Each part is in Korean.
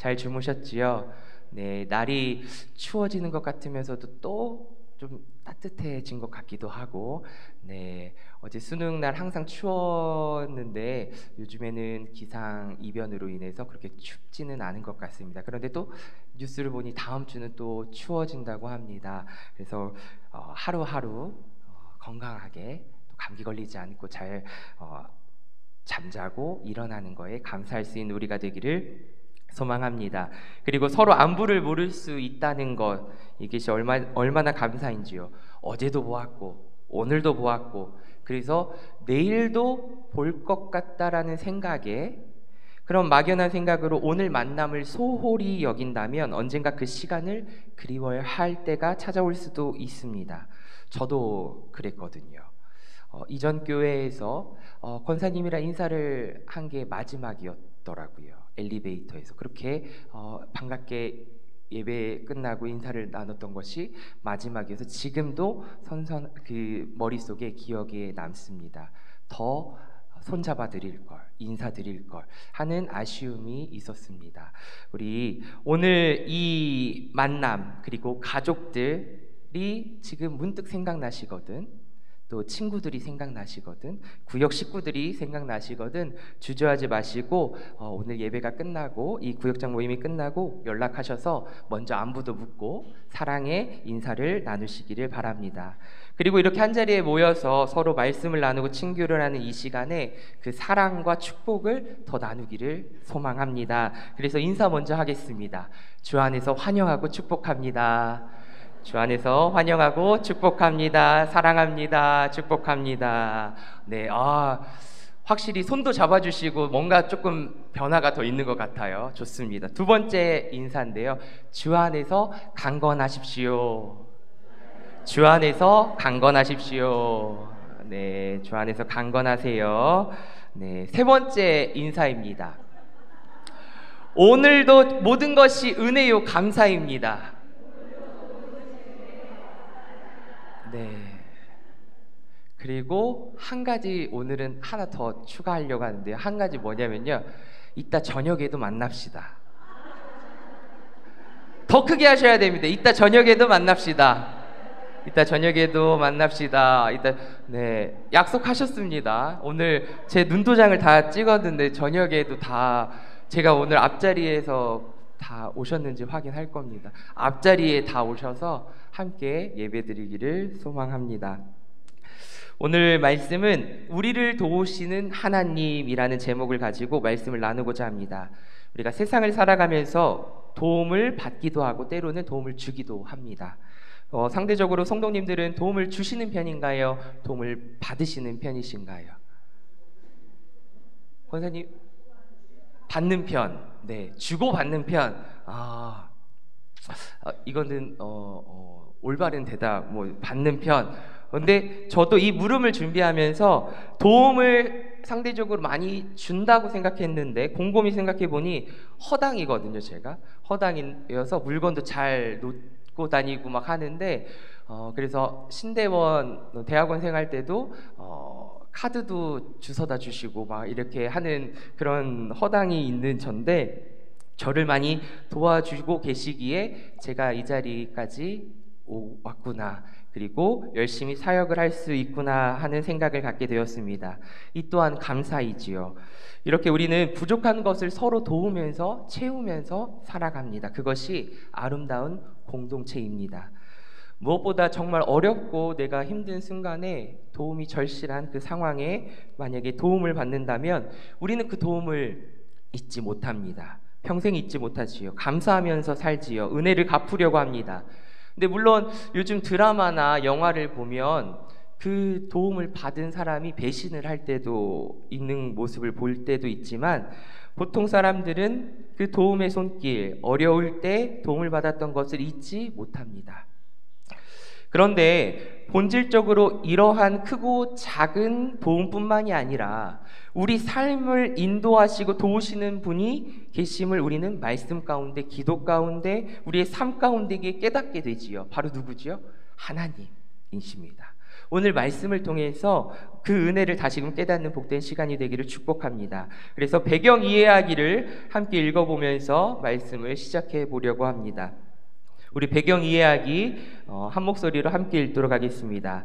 잘 주무셨지요? 네, 날이 추워지는 것 같으면서도 또 좀 따뜻해진 것 같기도 하고, 네, 어제 수능 날 항상 추웠는데 요즘에는 기상 이변으로 인해서 그렇게 춥지는 않은 것 같습니다. 그런데 또 뉴스를 보니 다음 주는 또 추워진다고 합니다. 그래서 하루하루 건강하게 또 감기 걸리지 않고 잘 잠자고 일어나는 거에 감사할 수 있는 우리가 되기를 소망합니다. 그리고 서로 안부를 물을 수 있다는 것, 이것이 얼마나 감사인지요. 어제도 보았고 오늘도 보았고, 그래서 내일도 볼 것 같다라는 생각에, 그런 막연한 생각으로 오늘 만남을 소홀히 여긴다면 언젠가 그 시간을 그리워할 때가 찾아올 수도 있습니다. 저도 그랬거든요. 이전 교회에서 권사님이랑 인사를 한 게 마지막이었더라고요. 엘리베이터에서 그렇게 반갑게 예배 끝나고 인사를 나눴던 것이 마지막이어서 지금도 그 머릿속에 기억에 남습니다. 더 손잡아 드릴 걸, 인사 드릴 걸 하는 아쉬움이 있었습니다. 우리 오늘 이 만남, 그리고 가족들이 지금 문득 생각나시거든, 또 친구들이 생각나시거든, 구역 식구들이 생각나시거든, 주저하지 마시고 오늘 예배가 끝나고 이 구역장 모임이 끝나고 연락하셔서 먼저 안부도 묻고 사랑의 인사를 나누시기를 바랍니다. 그리고 이렇게 한자리에 모여서 서로 말씀을 나누고 친교를 하는 이 시간에 그 사랑과 축복을 더 나누기를 소망합니다. 그래서 인사 먼저 하겠습니다. 주 안에서 환영하고 축복합니다. 주 안에서 환영하고 축복합니다. 사랑합니다. 축복합니다. 네, 확실히 손도 잡아주시고 뭔가 조금 변화가 더 있는 것 같아요. 좋습니다. 두 번째 인사인데요. 주 안에서 강건하십시오. 주 안에서 강건하십시오. 네, 주 안에서 강건하세요. 네, 세 번째 인사입니다. 오늘도 모든 것이 은혜요 감사입니다. 네. 그리고 한 가지 오늘은 하나 더 추가하려고 하는데요. 한 가지 뭐냐면요. 이따 저녁에도 만납시다. 더 크게 하셔야 됩니다. 이따 저녁에도 만납시다. 이따 저녁에도 만납시다. 네, 약속하셨습니다. 오늘 제 눈도장을 다 찍었는데 저녁에도 다 제가 오늘 앞자리에서 다 오셨는지 확인할 겁니다. 앞자리에 다 오셔서 함께 예배드리기를 소망합니다. 오늘 말씀은 우리를 도우시는 하나님이라는 제목을 가지고 말씀을 나누고자 합니다. 우리가 세상을 살아가면서 도움을 받기도 하고 때로는 도움을 주기도 합니다. 상대적으로 성도님들은 도움을 주시는 편인가요? 도움을 받으시는 편이신가요? 권사님, 받는 편. 네, 주고 받는 편. 이거는 올바른 대답, 받는 편. 근데 저도 이 물음을 준비하면서 도움을 상대적으로 많이 준다고 생각했는데 곰곰이 생각해 보니 허당이거든요. 제가 허당이어서 물건도 잘 놓고 다니고 막 하는데, 그래서 신대원 대학원 생활 때도 카드도 주워다 주시고 막 이렇게 하는 그런 허당이 있는 전데, 저를 많이 도와주고 계시기에 제가 이 자리까지 왔구나, 그리고 열심히 사역을 할 수 있구나 하는 생각을 갖게 되었습니다. 이 또한 감사이지요. 이렇게 우리는 부족한 것을 서로 도우면서 채우면서 살아갑니다. 그것이 아름다운 공동체입니다. 무엇보다 정말 어렵고 내가 힘든 순간에 도움이 절실한 그 상황에 만약에 도움을 받는다면 우리는 그 도움을 잊지 못합니다. 평생 잊지 못하지요. 감사하면서 살지요. 은혜를 갚으려고 합니다. 근데 물론 요즘 드라마나 영화를 보면 그 도움을 받은 사람이 배신을 할 때도 있는 모습을 볼 때도 있지만, 보통 사람들은 그 도움의 손길, 어려울 때 도움을 받았던 것을 잊지 못합니다. 그런데 본질적으로 이러한 크고 작은 도움뿐만이 아니라 우리 삶을 인도하시고 도우시는 분이 계심을 우리는 말씀 가운데, 기도 가운데, 우리의 삶 가운데 깨닫게 되지요. 바로 누구지요? 하나님이십니다. 오늘 말씀을 통해서 그 은혜를 다시금 깨닫는 복된 시간이 되기를 축복합니다. 그래서 배경 이해하기를 함께 읽어보면서 말씀을 시작해 보려고 합니다. 우리 배경 이해하기 한 목소리로 함께 읽도록 하겠습니다.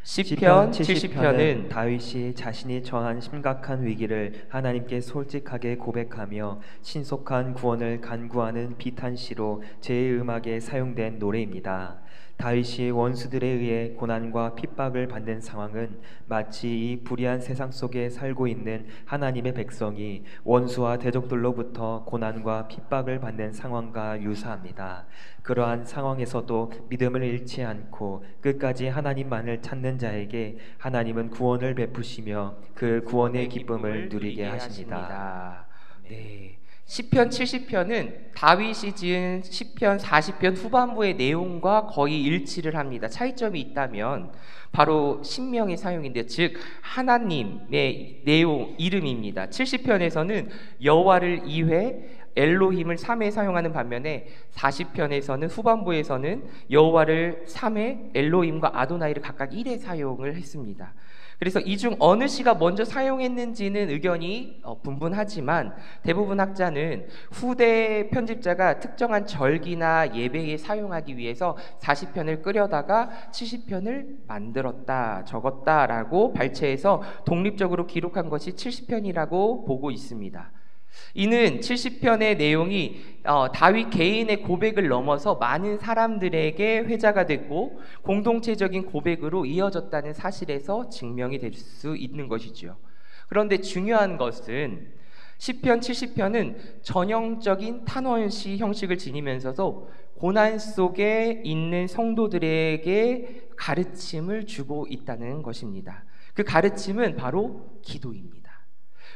시편 70편은 다윗이 자신이 처한 심각한 위기를 하나님께 솔직하게 고백하며 신속한 구원을 간구하는 비탄시로 제음악에 사용된 노래입니다. 다윗이 원수들에 의해 고난과 핍박을 받는 상황은 마치 이 불의한 세상 속에 살고 있는 하나님의 백성이 원수와 대적들로부터 고난과 핍박을 받는 상황과 유사합니다. 그러한 상황에서도 믿음을 잃지 않고 끝까지 하나님만을 찾는 자에게 하나님은 구원을 베푸시며 그 구원의 기쁨을 누리게 하십니다. 네. 시편 70편은 다윗이 지은 시편 40편 후반부의 내용과 거의 일치를 합니다. 차이점이 있다면 바로 신명의 사용인데, 즉 하나님의 내용 이름입니다. 70편에서는 여호와를 2회, 엘로힘을 3회 사용하는 반면에 40편에서는 후반부에서는 여호와를 3회, 엘로힘과 아도나이를 각각 1회 사용을 했습니다. 그래서 이 중 어느 시가 먼저 사용했는지는 의견이 분분하지만 대부분 학자는 후대 편집자가 특정한 절기나 예배에 사용하기 위해서 40편을 끄려다가 70편을 만들었다, 적었다라고 발췌해서 독립적으로 기록한 것이 70편이라고 보고 있습니다. 이는 70편의 내용이 다윗 개인의 고백을 넘어서 많은 사람들에게 회자가 됐고 공동체적인 고백으로 이어졌다는 사실에서 증명이 될 수 있는 것이죠. 그런데 중요한 것은 시편 70편은 전형적인 탄원시 형식을 지니면서도 고난 속에 있는 성도들에게 가르침을 주고 있다는 것입니다. 그 가르침은 바로 기도입니다.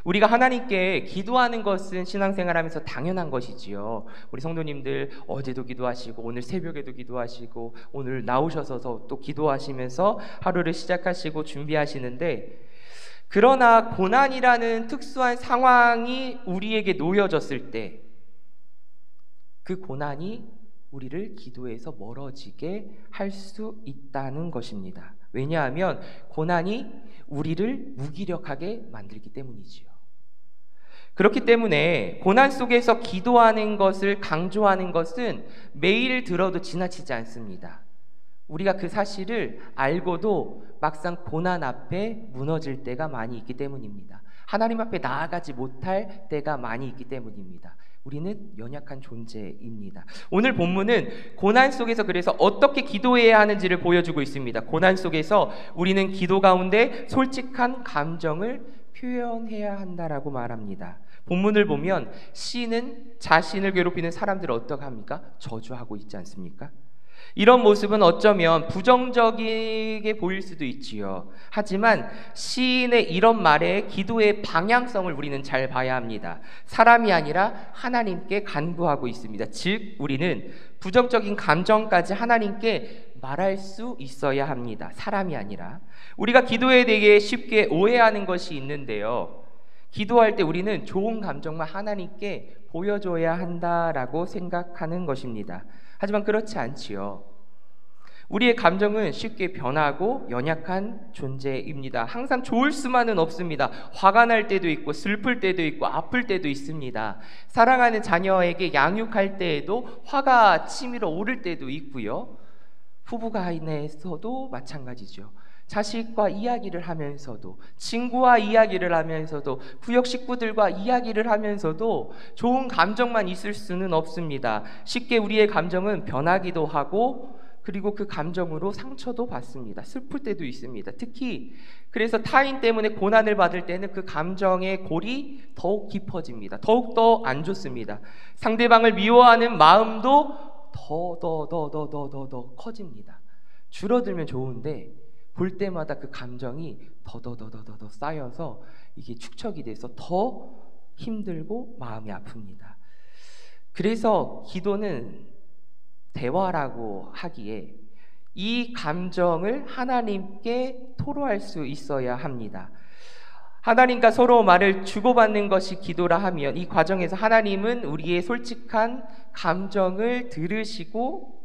우리가 하나님께 기도하는 것은 신앙생활하면서 당연한 것이지요. 우리 성도님들 어제도 기도하시고 오늘 새벽에도 기도하시고 오늘 나오셔서 또 기도하시면서 하루를 시작하시고 준비하시는데, 그러나 고난이라는 특수한 상황이 우리에게 놓여졌을 때 그 고난이 우리를 기도에서 멀어지게 할 수 있다는 것입니다. 왜냐하면 고난이 우리를 무기력하게 만들기 때문이지요. 그렇기 때문에 고난 속에서 기도하는 것을 강조하는 것은 매일 들어도 지나치지 않습니다. 우리가 그 사실을 알고도 막상 고난 앞에 무너질 때가 많이 있기 때문입니다. 하나님 앞에 나아가지 못할 때가 많이 있기 때문입니다. 우리는 연약한 존재입니다. 오늘 본문은 고난 속에서 그래서 어떻게 기도해야 하는지를 보여주고 있습니다. 고난 속에서 우리는 기도 가운데 솔직한 감정을 표현해야 한다라고 말합니다. 본문을 보면 시인은 자신을 괴롭히는 사람들을 어떻게 합니까? 저주하고 있지 않습니까? 이런 모습은 어쩌면 부정적이게 보일 수도 있지요. 하지만 시인의 이런 말에 기도의 방향성을 우리는 잘 봐야 합니다. 사람이 아니라 하나님께 간구하고 있습니다. 즉 우리는 부정적인 감정까지 하나님께 말할 수 있어야 합니다. 사람이 아니라. 우리가 기도에 대해 쉽게 오해하는 것이 있는데요, 기도할 때 우리는 좋은 감정만 하나님께 보여줘야 한다라고 생각하는 것입니다. 하지만 그렇지 않지요. 우리의 감정은 쉽게 변하고 연약한 존재입니다. 항상 좋을 수만은 없습니다. 화가 날 때도 있고 슬플 때도 있고 아플 때도 있습니다. 사랑하는 자녀에게 양육할 때에도 화가 치밀어 오를 때도 있고요. 부부간에서도 마찬가지죠. 자식과 이야기를 하면서도, 친구와 이야기를 하면서도, 구역 식구들과 이야기를 하면서도 좋은 감정만 있을 수는 없습니다. 쉽게 우리의 감정은 변하기도 하고, 그리고 그 감정으로 상처도 받습니다. 슬플 때도 있습니다. 특히 그래서 타인 때문에 고난을 받을 때는 그 감정의 골이 더욱 깊어집니다. 더욱더 안 좋습니다. 상대방을 미워하는 마음도 더 커집니다. 줄어들면 좋은데 볼 때마다 그 감정이 더더더 쌓여서 이게 축적이 돼서 더 힘들고 마음이 아픕니다. 그래서 기도는 대화라고 하기에 이 감정을 하나님께 토로할 수 있어야 합니다. 하나님과 서로 말을 주고받는 것이 기도라 하면 이 과정에서 하나님은 우리의 솔직한 감정을 들으시고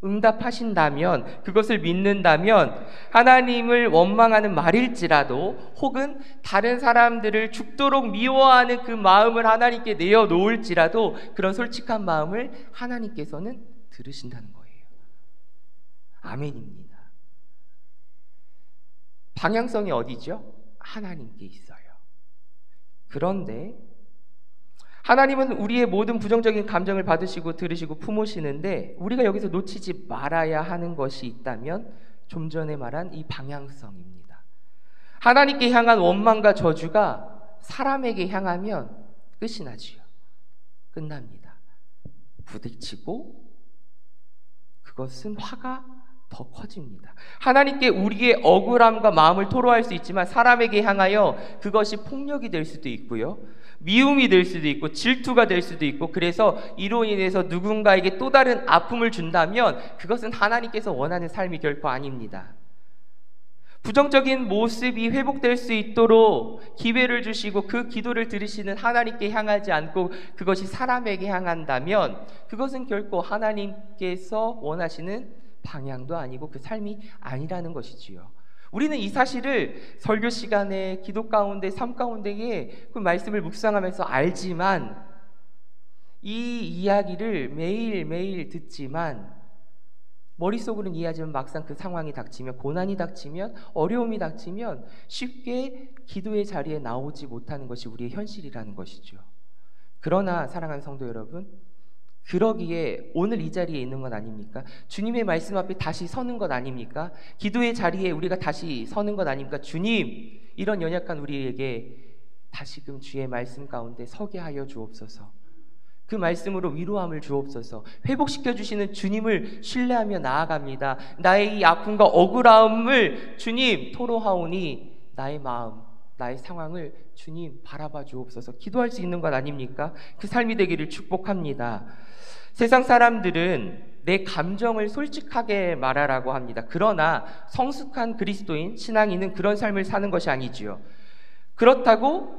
응답하신다면, 그것을 믿는다면 하나님을 원망하는 말일지라도 혹은 다른 사람들을 죽도록 미워하는 그 마음을 하나님께 내어놓을지라도 그런 솔직한 마음을 하나님께서는 들으신다는 거예요. 아멘입니다. 방향성이 어디죠? 하나님께 있어요. 그런데 하나님은 우리의 모든 부정적인 감정을 받으시고 들으시고 품으시는데 우리가 여기서 놓치지 말아야 하는 것이 있다면 좀 전에 말한 이 방향성입니다. 하나님께 향한 원망과 저주가 사람에게 향하면 끝이 나지요. 끝납니다. 부딪히고 그것은 화가 더 커집니다. 하나님께 우리의 억울함과 마음을 토로할 수 있지만 사람에게 향하여 그것이 폭력이 될 수도 있고요, 미움이 될 수도 있고 질투가 될 수도 있고, 그래서 이로 인해서 누군가에게 또 다른 아픔을 준다면 그것은 하나님께서 원하는 삶이 결코 아닙니다. 부정적인 모습이 회복될 수 있도록 기회를 주시고 그 기도를 들으시는 하나님께 향하지 않고 그것이 사람에게 향한다면 그것은 결코 하나님께서 원하시는 방향도 아니고 그 삶이 아니라는 것이지요. 우리는 이 사실을 설교 시간에 기도 가운데 삶 가운데에 그 말씀을 묵상하면서 알지만, 이 이야기를 매일매일 듣지만 머릿속으로는 이해하지만 막상 그 상황이 닥치면, 고난이 닥치면, 어려움이 닥치면 쉽게 기도의 자리에 나오지 못하는 것이 우리의 현실이라는 것이죠. 그러나 사랑하는 성도 여러분, 그러기에 오늘 이 자리에 있는 건 아닙니까? 주님의 말씀 앞에 다시 서는 것 아닙니까? 기도의 자리에 우리가 다시 서는 것 아닙니까? 주님, 이런 연약한 우리에게 다시금 주의 말씀 가운데 서게 하여 주옵소서. 그 말씀으로 위로함을 주옵소서. 회복시켜 주시는 주님을 신뢰하며 나아갑니다. 나의 이 아픔과 억울함을 주님 토로하오니 나의 마음, 나의 상황을 주님 바라봐 주옵소서. 기도할 수 있는 것 아닙니까? 그 삶이 되기를 축복합니다. 세상 사람들은 내 감정을 솔직하게 말하라고 합니다. 그러나 성숙한 그리스도인, 신앙인은 그런 삶을 사는 것이 아니지요. 그렇다고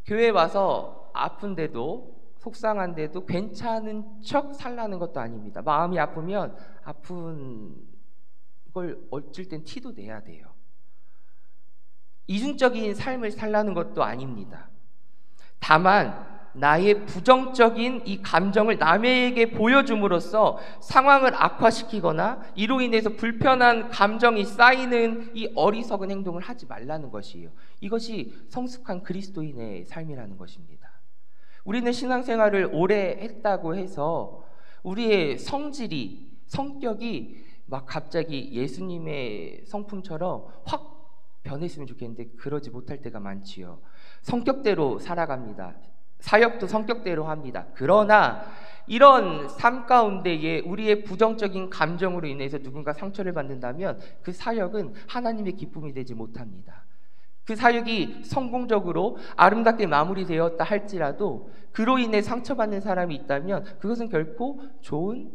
교회에 와서 아픈데도, 속상한데도 괜찮은 척 살라는 것도 아닙니다. 마음이 아프면 아픈 걸 어쩔 땐 티도 내야 돼요. 이중적인 삶을 살라는 것도 아닙니다. 다만 나의 부정적인 이 감정을 남에게 보여줌으로써 상황을 악화시키거나 이로 인해서 불편한 감정이 쌓이는 이 어리석은 행동을 하지 말라는 것이에요. 이것이 성숙한 그리스도인의 삶이라는 것입니다. 우리는 신앙생활을 오래 했다고 해서 우리의 성격이 막 갑자기 예수님의 성품처럼 확 변했으면 좋겠는데 그러지 못할 때가 많지요. 성격대로 살아갑니다. 사역도 성격대로 합니다. 그러나 이런 삶 가운데에 우리의 부정적인 감정으로 인해서 누군가 상처를 받는다면 그 사역은 하나님의 기쁨이 되지 못합니다. 그 사역이 성공적으로 아름답게 마무리되었다 할지라도 그로 인해 상처받는 사람이 있다면 그것은 결코 좋은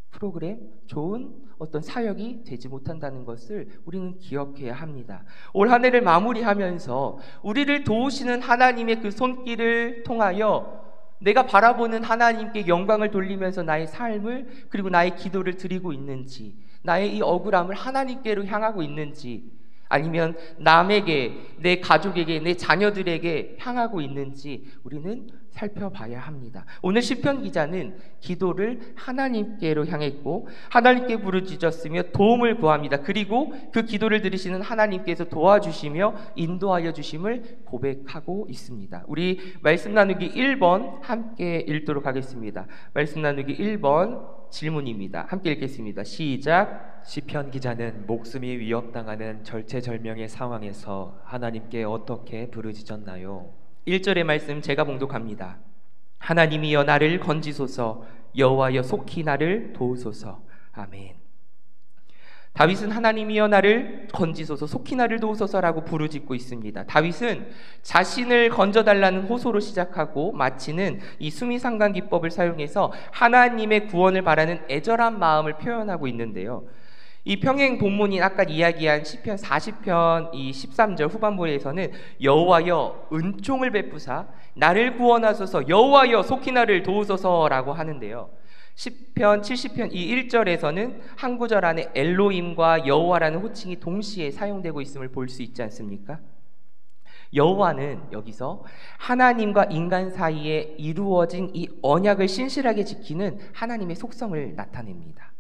프로그램, 좋은 어떤 사역이 되지 못한다는 것을 우리는 기억해야 합니다. 올 한 해를 마무리하면서 우리를 도우시는 하나님의 그 손길을 통하여 내가 바라보는 하나님께 영광을 돌리면서 나의 삶을, 그리고 나의 기도를 드리고 있는지, 나의 이 억울함을 하나님께로 향하고 있는지, 아니면 남에게, 내 가족에게, 내 자녀들에게 향하고 있는지 우리는 살펴봐야 합니다. 오늘 시편 기자는 기도를 하나님께로 향했고 하나님께 부르짖었으며 도움을 구합니다. 그리고 그 기도를 들으시는 하나님께서 도와주시며 인도하여 주심을 고백하고 있습니다. 우리 말씀 나누기 1번 함께 읽도록 하겠습니다. 말씀 나누기 1번 질문입니다. 함께 읽겠습니다. 시작. 시편 기자는 목숨이 위협당하는 절체절명의 상황에서 하나님께 어떻게 부르짖었나요? 1절의 말씀 제가 봉독합니다. 하나님이여 나를 건지소서, 여호와여 속히 나를 도우소서. 아멘. 다윗은 하나님이여 나를 건지소서, 속히 나를 도우소서라고 부르짖고 있습니다. 다윗은 자신을 건져달라는 호소로 시작하고 마치는 이 수미상관 기법을 사용해서 하나님의 구원을 바라는 애절한 마음을 표현하고 있는데요. 이 평행 본문인 아까 이야기한 시편 40편 이 13절 후반부에서는 여호와여 은총을 베푸사 나를 구원하소서, 여호와여 속히 나를 도우소서라고 하는데요. 시편 70편 이 1절에서는 한 구절 안에 엘로힘과 여호와라는 호칭이 동시에 사용되고 있음을 볼 수 있지 않습니까? 여호와는 여기서 하나님과 인간 사이에 이루어진 이 언약을 신실하게 지키는 하나님의 속성을 나타냅니다.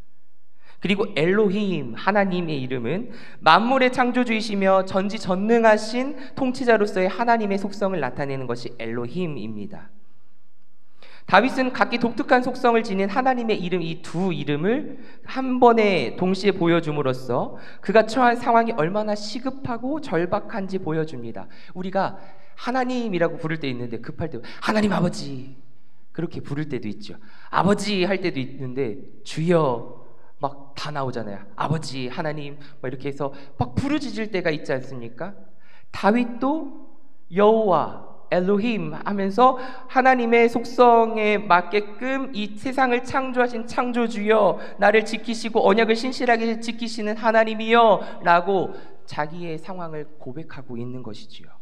그리고 엘로힘, 하나님의 이름은 만물의 창조주이시며 전지전능하신 통치자로서의 하나님의 속성을 나타내는 것이 엘로힘입니다. 다윗은 각기 독특한 속성을 지닌 하나님의 이름, 이 두 이름을 한 번에 동시에 보여줌으로써 그가 처한 상황이 얼마나 시급하고 절박한지 보여줍니다. 우리가 하나님이라고 부를 때 있는데 급할 때 하나님 아버지 그렇게 부를 때도 있죠. 아버지 할 때도 있는데 주여 막 다 나오잖아요. 아버지, 하나님 막 이렇게 해서 막 부르짖을 때가 있지 않습니까? 다윗도 여호와, 엘로힘 하면서 하나님의 속성에 맞게끔 이 세상을 창조하신 창조주여, 나를 지키시고 언약을 신실하게 지키시는 하나님이여 라고 자기의 상황을 고백하고 있는 것이지요.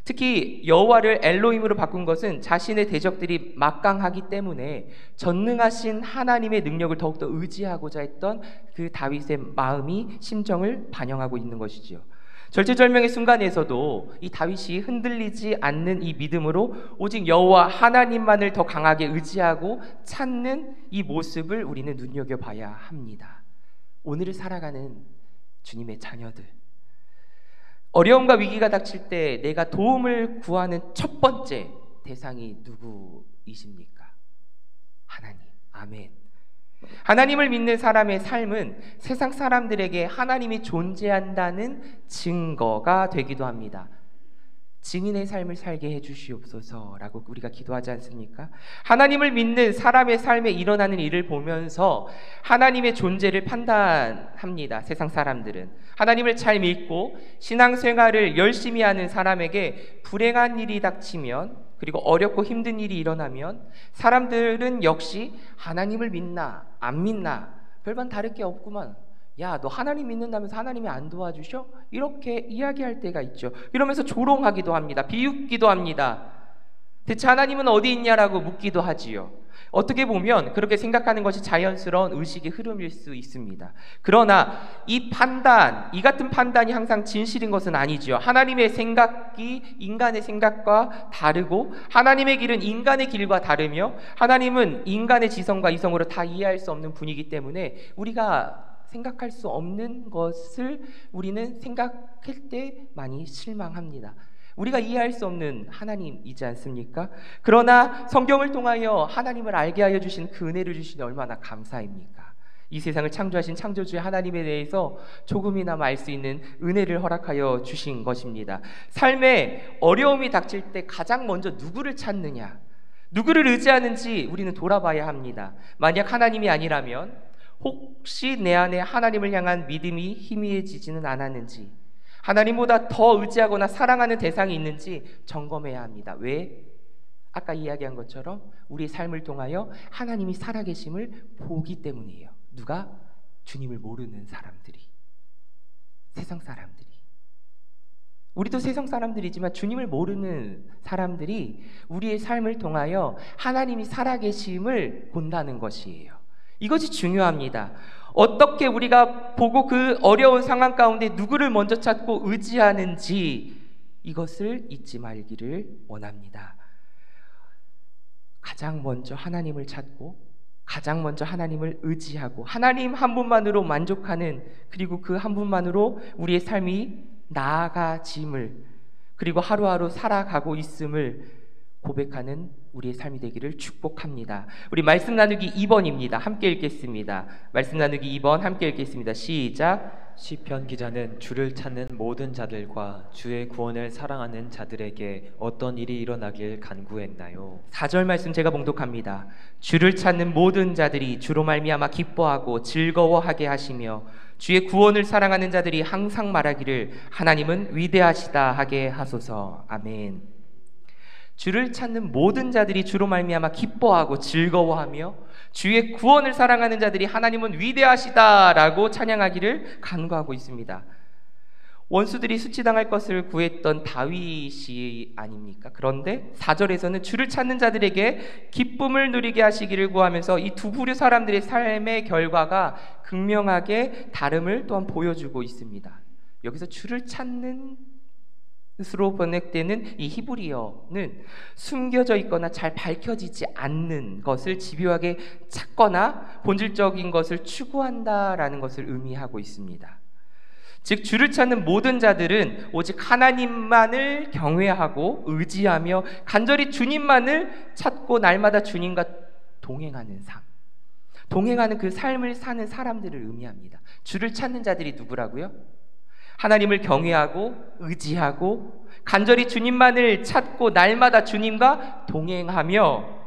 특히 여호와를 엘로힘으로 바꾼 것은 자신의 대적들이 막강하기 때문에 전능하신 하나님의 능력을 더욱더 의지하고자 했던 그 다윗의 마음이, 심정을 반영하고 있는 것이지요. 절체절명의 순간에서도 이 다윗이 흔들리지 않는 이 믿음으로 오직 여호와 하나님만을 더 강하게 의지하고 찾는 이 모습을 우리는 눈여겨봐야 합니다. 오늘을 살아가는 주님의 자녀들, 어려움과 위기가 닥칠 때 내가 도움을 구하는 첫 번째 대상이 누구이십니까? 하나님. 아멘. 하나님을 믿는 사람의 삶은 세상 사람들에게 하나님이 존재한다는 증거가 되기도 합니다. 증인의 삶을 살게 해주시옵소서라고 우리가 기도하지 않습니까? 하나님을 믿는 사람의 삶에 일어나는 일을 보면서 하나님의 존재를 판단합니다. 세상 사람들은 하나님을 잘 믿고 신앙생활을 열심히 하는 사람에게 불행한 일이 닥치면, 그리고 어렵고 힘든 일이 일어나면 사람들은 역시 하나님을 믿나 안 믿나 별반 다를 게 없구만, 야 너 하나님 믿는다면서 하나님이 안 도와주셔? 이렇게 이야기할 때가 있죠. 이러면서 조롱하기도 합니다. 비웃기도 합니다. 대체 하나님은 어디 있냐라고 묻기도 하지요. 어떻게 보면 그렇게 생각하는 것이 자연스러운 의식의 흐름일 수 있습니다. 그러나 이 판단, 이 같은 판단이 항상 진실인 것은 아니지요. 하나님의 생각이 인간의 생각과 다르고 하나님의 길은 인간의 길과 다르며 하나님은 인간의 지성과 이성으로 다 이해할 수 없는 분이기 때문에 우리가 생각할 수 없는 것을 우리는 생각할 때 많이 실망합니다. 우리가 이해할 수 없는 하나님이지 않습니까? 그러나 성경을 통하여 하나님을 알게 하여 주신 그 은혜를 주시니 얼마나 감사입니까? 이 세상을 창조하신 창조주의 하나님에 대해서 조금이나마 알 수 있는 은혜를 허락하여 주신 것입니다. 삶에 어려움이 닥칠 때 가장 먼저 누구를 찾느냐, 누구를 의지하는지 우리는 돌아봐야 합니다. 만약 하나님이 아니라면 혹시 내 안에 하나님을 향한 믿음이 희미해지지는 않았는지, 하나님보다 더 의지하거나 사랑하는 대상이 있는지 점검해야 합니다. 왜? 아까 이야기한 것처럼 우리의 삶을 통하여 하나님이 살아계심을 보기 때문이에요. 누가? 주님을 모르는 사람들이, 세상 사람들이. 우리도 세상 사람들이지만 주님을 모르는 사람들이 우리의 삶을 통하여 하나님이 살아계심을 본다는 것이에요. 이것이 중요합니다. 어떻게 우리가 보고 그 어려운 상황 가운데 누구를 먼저 찾고 의지하는지 이것을 잊지 말기를 원합니다. 가장 먼저 하나님을 찾고 가장 먼저 하나님을 의지하고 하나님 한 분만으로 만족하는, 그리고 그 한 분만으로 우리의 삶이 나아가짐을, 그리고 하루하루 살아가고 있음을 고백하는 우리의 삶이 되기를 축복합니다. 우리 말씀 나누기 2번입니다. 함께 읽겠습니다. 말씀 나누기 2번 함께 읽겠습니다. 시작. 시편 기자는 주를 찾는 모든 자들과 주의 구원을 사랑하는 자들에게 어떤 일이 일어나길 간구했나요? 4절 말씀 제가 봉독합니다. 주를 찾는 모든 자들이 주로 말미암아 기뻐하고 즐거워하게 하시며 주의 구원을 사랑하는 자들이 항상 말하기를 하나님은 위대하시다 하게 하소서. 아멘. 주를 찾는 모든 자들이 주로 말미암아 기뻐하고 즐거워하며 주의 구원을 사랑하는 자들이 하나님은 위대하시다라고 찬양하기를 간구하고 있습니다. 원수들이 수치당할 것을 구했던 다윗이 아닙니까? 그런데 4절에서는 주를 찾는 자들에게 기쁨을 누리게 하시기를 구하면서 이 두 부류 사람들의 삶의 결과가 극명하게 다름을 또한 보여주고 있습니다. 여기서 주를 찾는 으로 번역되는 이 히브리어는 숨겨져 있거나 잘 밝혀지지 않는 것을 집요하게 찾거나 본질적인 것을 추구한다라는 것을 의미하고 있습니다. 즉 주를 찾는 모든 자들은 오직 하나님만을 경외하고 의지하며 간절히 주님만을 찾고 날마다 주님과 동행하는 삶, 동행하는 그 삶을 사는 사람들을 의미합니다. 주를 찾는 자들이 누구라고요? 하나님을 경외하고 의지하고 간절히 주님만을 찾고 날마다 주님과 동행하며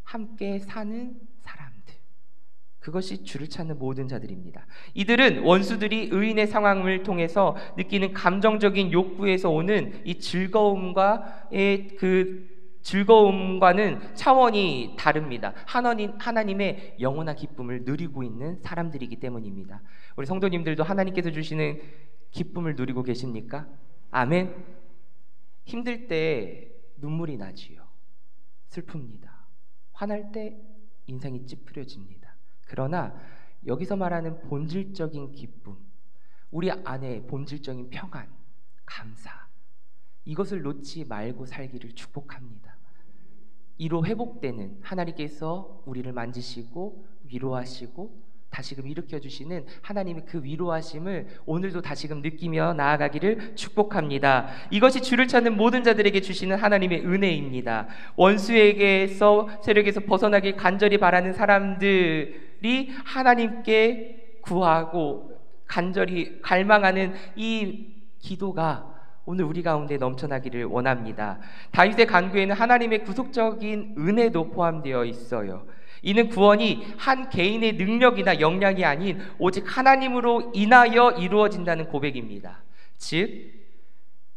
함께 사는 사람들, 그것이 주를 찾는 모든 자들입니다. 이들은 원수들이 의인의 상황을 통해서 느끼는 감정적인 욕구에서 오는 이 즐거움과는 차원이 다릅니다. 하나님의 영원한 기쁨을 누리고 있는 사람들이기 때문입니다. 우리 성도님들도 하나님께서 주시는 기쁨을 누리고 계십니까? 아멘. 힘들 때 눈물이 나지요. 슬픕니다. 화날 때 인상이 찌푸려집니다. 그러나 여기서 말하는 본질적인 기쁨, 우리 안에 본질적인 평안, 감사, 이것을 놓지 말고 살기를 축복합니다. 이로 회복되는 하나님께서 우리를 만지시고 위로하시고 다시금 일으켜주시는 하나님의 그 위로하심을 오늘도 다시금 느끼며 나아가기를 축복합니다. 이것이 주를 찾는 모든 자들에게 주시는 하나님의 은혜입니다. 원수에게서 세력에서 벗어나길 간절히 바라는 사람들이 하나님께 구하고 간절히 갈망하는 이 기도가 오늘 우리 가운데 넘쳐나기를 원합니다. 다윗의 간구에는 하나님의 구속적인 은혜도 포함되어 있어요. 이는 구원이 한 개인의 능력이나 역량이 아닌 오직 하나님으로 인하여 이루어진다는 고백입니다. 즉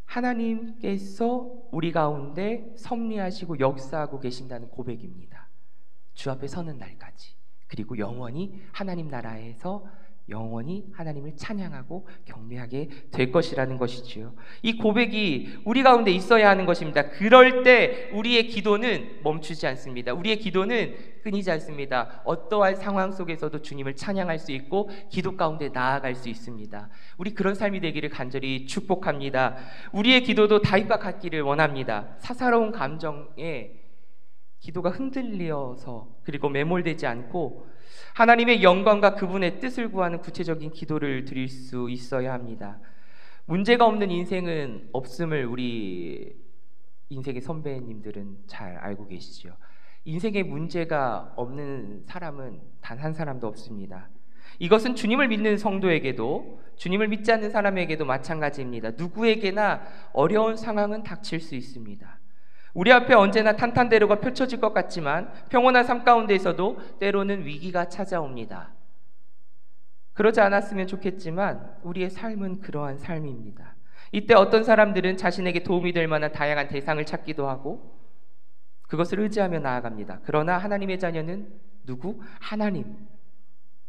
하나님께서 우리 가운데 섭리하시고 역사하고 계신다는 고백입니다. 주 앞에 서는 날까지, 그리고 영원히 하나님 나라에서 영원히 하나님을 찬양하고 경배하게 될 것이라는 것이지요. 이 고백이 우리 가운데 있어야 하는 것입니다. 그럴 때 우리의 기도는 멈추지 않습니다. 우리의 기도는 끊이지 않습니다. 어떠한 상황 속에서도 주님을 찬양할 수 있고 기도 가운데 나아갈 수 있습니다. 우리 그런 삶이 되기를 간절히 축복합니다. 우리의 기도도 다윗과 같기를 원합니다. 사사로운 감정에 기도가 흔들려서 그리고 매몰되지 않고 하나님의 영광과 그분의 뜻을 구하는 구체적인 기도를 드릴 수 있어야 합니다. 문제가 없는 인생은 없음을 우리 인생의 선배님들은 잘 알고 계시죠. 인생에 문제가 없는 사람은 단 한 사람도 없습니다. 이것은 주님을 믿는 성도에게도 주님을 믿지 않는 사람에게도 마찬가지입니다. 누구에게나 어려운 상황은 닥칠 수 있습니다. 우리 앞에 언제나 탄탄대로가 펼쳐질 것 같지만 평온한 삶 가운데에서도 때로는 위기가 찾아옵니다. 그러지 않았으면 좋겠지만 우리의 삶은 그러한 삶입니다. 이때 어떤 사람들은 자신에게 도움이 될 만한 다양한 대상을 찾기도 하고 그것을 의지하며 나아갑니다. 그러나 하나님의 자녀는 누구? 하나님.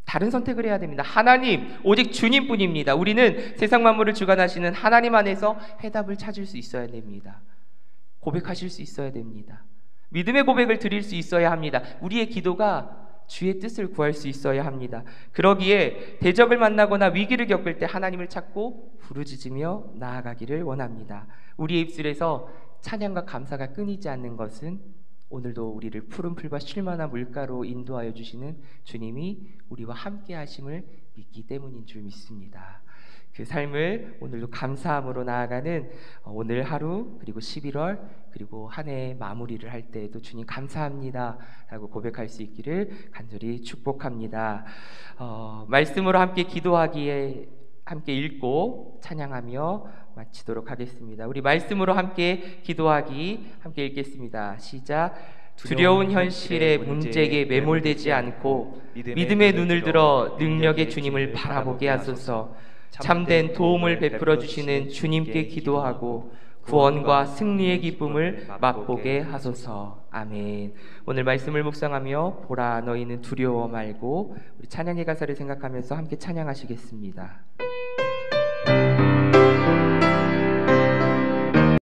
다른 선택을 해야 됩니다. 하나님, 오직 주님뿐입니다. 우리는 세상 만물을 주관하시는 하나님 안에서 해답을 찾을 수 있어야 됩니다. 고백하실 수 있어야 됩니다. 믿음의 고백을 드릴 수 있어야 합니다. 우리의 기도가 주의 뜻을 구할 수 있어야 합니다. 그러기에 대적을 만나거나 위기를 겪을 때 하나님을 찾고 부르짖으며 나아가기를 원합니다. 우리의 입술에서 찬양과 감사가 끊이지 않는 것은 오늘도 우리를 푸른 풀과 쉴만한 물가로 인도하여 주시는 주님이 우리와 함께 하심을 믿기 때문인 줄 믿습니다. 그 삶을 오늘도 감사함으로 나아가는 오늘 하루, 그리고 11월, 그리고 한 해 마무리를 할 때에도 주님 감사합니다 라고 고백할 수 있기를 간절히 축복합니다. 말씀으로 함께 기도하기에 함께 읽고 찬양하며 마치도록 하겠습니다. 우리 말씀으로 함께 기도하기 함께 읽겠습니다. 시작. 두려운 현실의 문제에 매몰되지 않고 믿음의 눈을 들어 능력의 주님을 바라보게 하소서. 참된 도움을 베풀어 주시는 주님께 기도하고 구원과 승리의 기쁨을 맛보게 하소서. 아멘. 오늘 말씀을 묵상하며 보라 너희는 두려워 말고, 우리 찬양의 가사를 생각하면서 함께 찬양하시겠습니다.